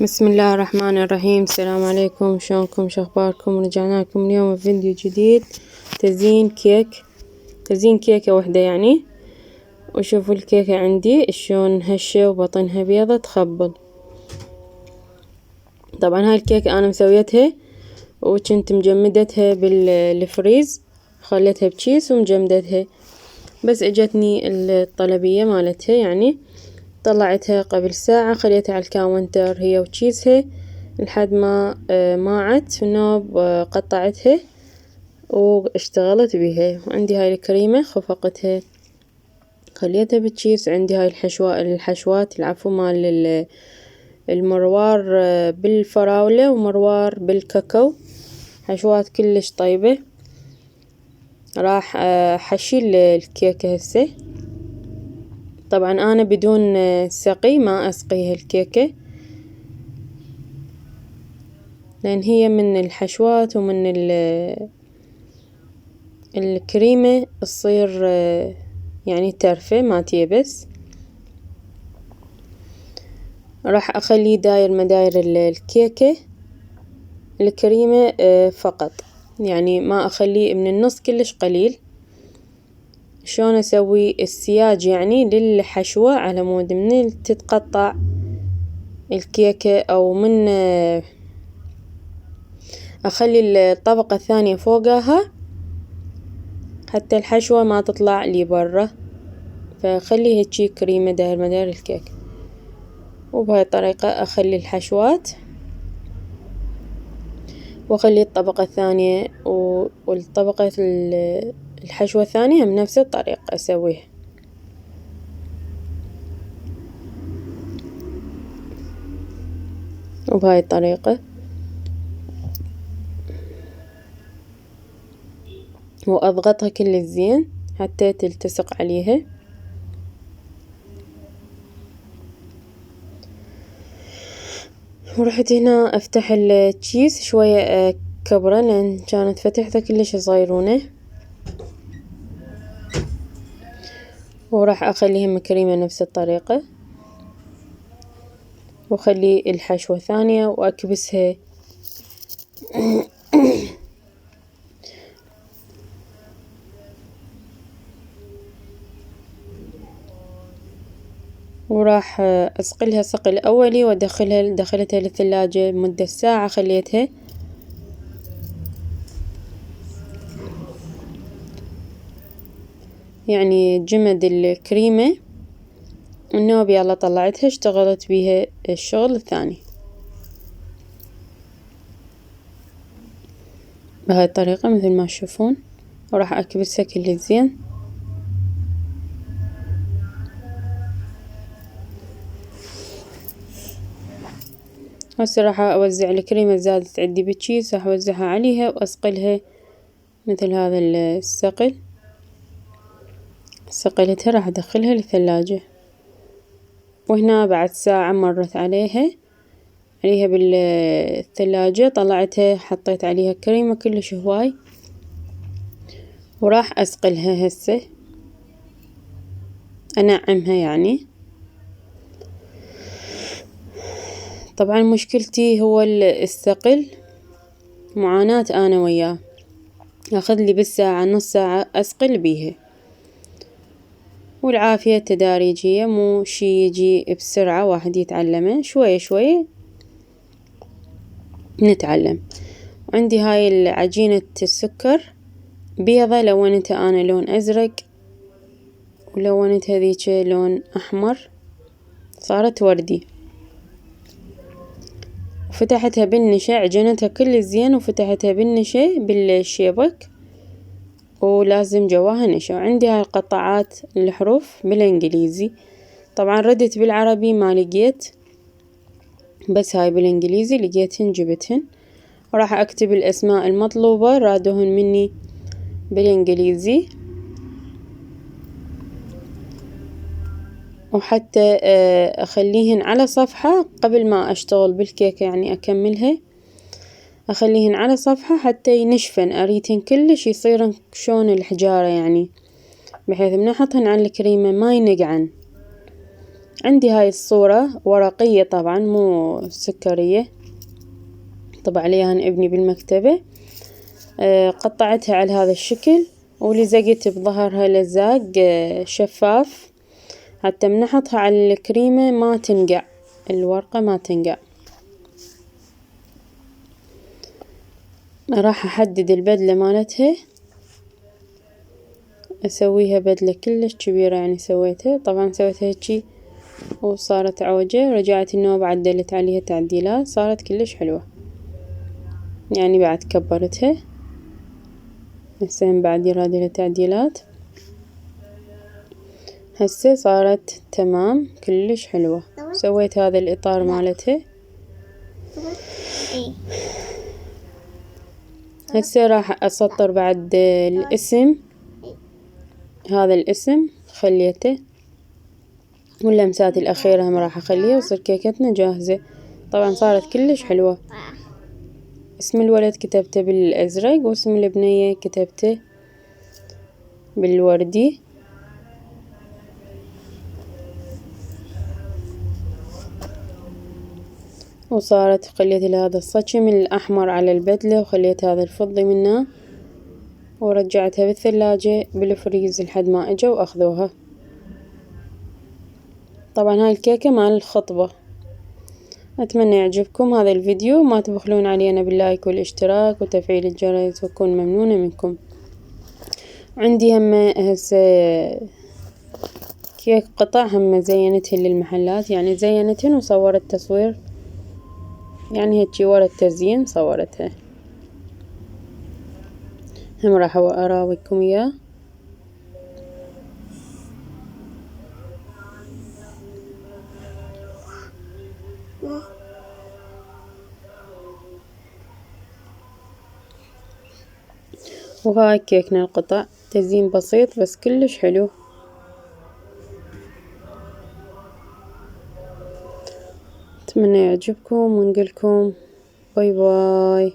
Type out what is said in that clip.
بسم الله الرحمن الرحيم. السلام عليكم، شلونكم، شخباركم؟ رجعنا لكم اليوم بفيديو جديد، تزيين كيكة وحدة يعني. وشوفوا الكيكة عندي شلون هشة وبطنها بيضة تخبل. طبعا هاي الكيكة انا مسويتها وكنت مجمدتها بالفريز، خليتها بكيس ومجمدتها، بس اجتني الطلبية مالتها يعني. طلعتها قبل ساعة، خليتها على الكاونتر هي وتشيزها لحد ما ماعت النوب، قطعتها واشتغلت بيها. وعندي هاي الكريمة خفقتها خليتها بالتشيز. عندي هاي الحشوات العفو مال المروار بالفراولة ومروار بالكاكاو، حشوات كلش طيبة. راح حشيل الكيكة هسه. طبعا انا بدون سقي، ما اسقي هالكيكة لان هي من الحشوات ومن الكريمة تصير يعني ترفة ما تيبس. راح اخليه داير مداير الكيكة الكريمة فقط، يعني ما اخليه من النص كلش قليل. شلون اسوي السياج يعني للحشوة على مود من تتقطع الكيكة، او من اخلي الطبقة الثانية فوقها حتى الحشوة ما تطلع لي برا، فخلي هيجي كريمة داير مدار الكيك. وبهاي الطريقة اخلي الحشوات واخلي الطبقة الثانية والطبقة الحشوة الثانية بنفس الطريقة اسويها. وبهاي الطريقة واضغطها كل زين حتى تلتصق عليها. ورحت هنا افتح التشيز شوية كبره لان كانت فتحتها كلش صغيرونة، وراح اخليهم كريمة نفس الطريقة، واخلي الحشوة ثانية واكبسها وراح اسقلها سقل اولي دخلتها للثلاجة لمدة ساعة. خليتها يعني جمد الكريمة النوب، يلا طلعتها اشتغلت بيها الشغل الثاني بهاي الطريقة مثل ما تشوفون. وراح اكبسها كل زين. هسه راح اوزع الكريمة زادت عندي بالتشيز، راح اوزعها عليها واسقلها مثل هذا السقل. سقلتها راح ادخلها للثلاجة. وهنا بعد ساعة مرت عليها بالثلاجة، طلعتها حطيت عليها كريمة كلش هواي. وراح اسقلها هسه، انعمها يعني. طبعا مشكلتي هو الثقل، معاناة انا وياه، اخذ لي بالساعة نص ساعة اسقل بيها. والعافية تداريجية، مو شي يجي بسرعة واحد يتعلمه، شوية شوية نتعلم. وعندي هاي عجينة السكر بيضة، لونتها انا لون ازرق، ولونت هذيك لون احمر، صارت وردي. فتحتها بالنشا، عجنتها كل زين وفتحتها بالنشا بالشيبك، ولازم جواها نشا. وعندي هاي القطعات الحروف بالانجليزي، طبعا ردت بالعربي ما لقيت، بس هاي بالانجليزي لقيتهن جبتهن. وراح اكتب الاسماء المطلوبة رادوهن مني بالانجليزي، وحتى اخليهن على صفحة قبل ما اشتغل بالكيكة يعني اكملها، اخليهن على صفحة حتى ينشفن، اريدهن كلش يصيرن شون الحجارة يعني، بحيث من احطهن على الكريمة ما ينقعن. عندي هاي الصورة ورقية طبعا مو سكرية، طبع عليها ابني بالمكتبة. قطعتها على هذا الشكل ولزقت بظهرها لزاق شفاف حتى من نحطها على الكريمة ما تنقع، الورقة ما تنقع. راح احدد البدلة مالتها، اسويها بدلة كلش كبيرة، يعني سويتها طبعا سويتها هيجي وصارت عوجة، رجعت النوب عدلت عليها تعديلات صارت كلش حلوة، يعني بعد كبرتها هسه هم بعد يرادلها تعديلات. هسه صارت تمام كلش حلوة. سويت هذا الإطار مالتها. هسه راح أسطر بعد الاسم، هذا الاسم خليته واللمسات الأخيرة هم راح أخليها وصير كيكتنا جاهزة. طبعا صارت كلش حلوة. اسم الولد كتبته بالأزرق واسم البنية كتبته بالوردي. وصارت خليت هذا الصجم الأحمر على البدلة وخليت هذا الفضي منه ورجعتها بالثلاجة بالفريز لحد ما اجوا واخذوها. طبعا هاي الكيكة مال الخطبة. اتمنى يعجبكم هذا الفيديو، ما تبخلون علينا باللايك والاشتراك وتفعيل الجرس واكون ممنونة منكم. عندي هم هسه كيك قطع هم زينتهن للمحلات، يعني زينتهن وصورت تصوير، يعني هيجي ورا التزيين صورتها، هم راح اراويكم اياه. وهاي كيكنا القطع، تزيين بسيط بس كلش حلو. اتمنى يعجبكم ونقولكم باي باي.